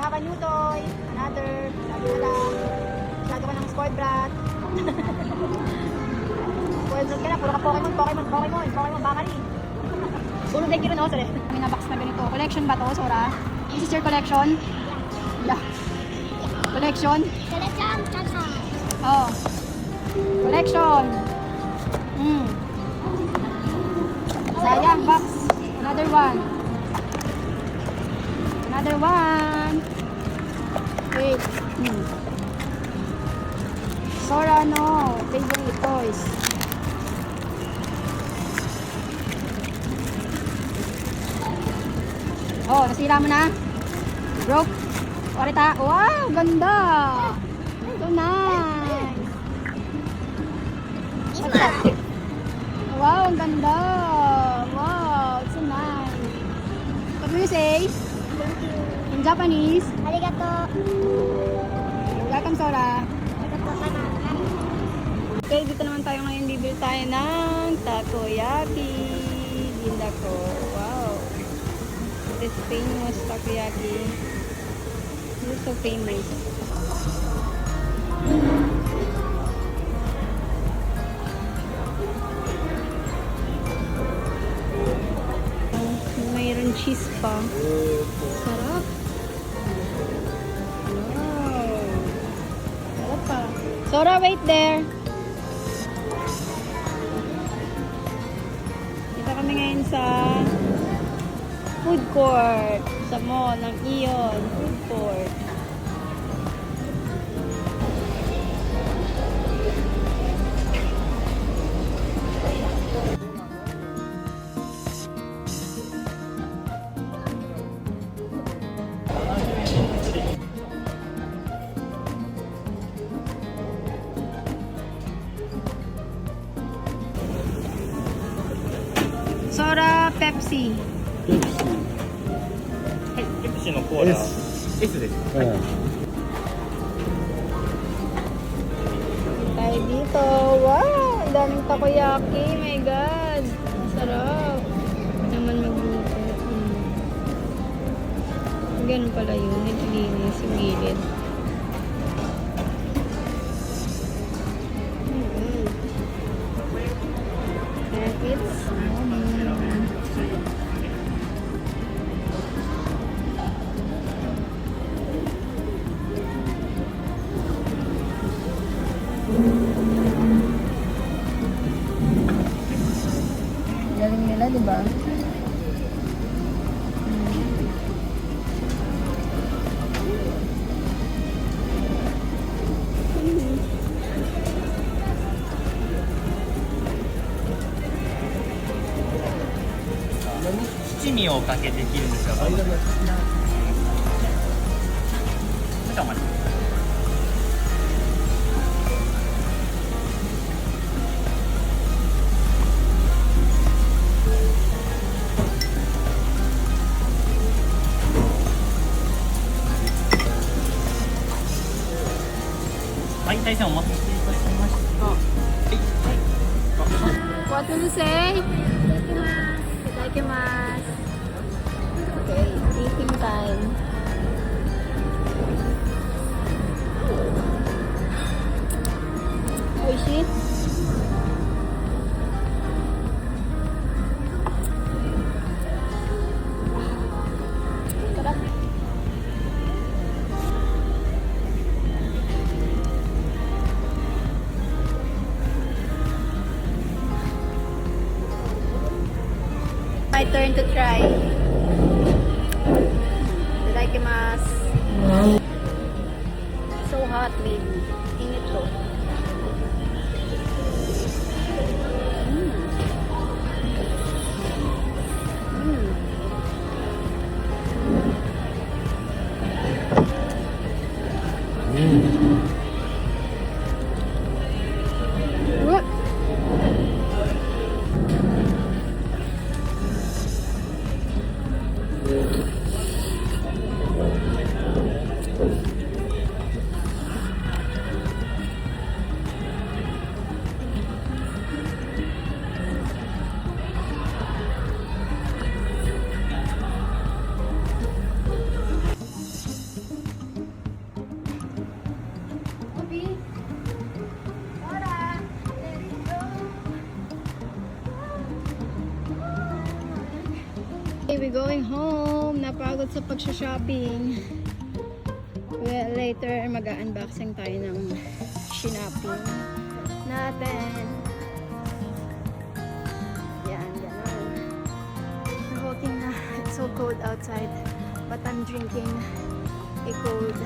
Papa new toy. Another. Sabi na lang. Masyado ka ng spoiled brat. Spoiled brat ka na. Puro ka Pokemon. Bakari. Puro day kiro na. Sorry. Kami na box na ganito. Collection ba to, Sora? This is your collection? Yeah. Collection? Oh. Collection. Sayang, box. Another one. Wait. Sora, no. Favorite toys. Oh, nasira mo na? Broke? Orita? Wow, ganda! So nice! What's that? Wow, ang ganda! Wow, it's so nice. What do you say? Thank you. In Japanese? Arigato. Welcome, Sora. Arigato ka. Okay, dito naman tayo ngayon. Bibili tayo ng takoyaki. Ginda ko. Wow. This famous takoyaki. This is so famous. Mayroon cheese pa. Sarap. Wow. Sarap pa. Sora, wait there. Dito kami ngayon sa food court. Sa mall ng Ion. Food court. Sora, Pepsi. ペプシのコーラ S です。 Tayo dito. Wow! Ang daming takoyaki. My God! Sarap. Naman magluto. Ganun pala yun. Naglinis yung gilid. And it's galing nila, di ba?七味をかけて切るんですが、ちょっとお待ちください。はい、大将お待たせいたしました。What will you say? Itadakimasu. Okay, eating time. Oishi? Sarap. My turn to try. Itadakimasu. So hot, baby. Init to. What? we going home. Napagod sa pag-shopping. Well, later, mag-unboxing tayo ng shopping natin. Yan, gano'n. We're walking na. It's so cold outside. But I'm drinking a cold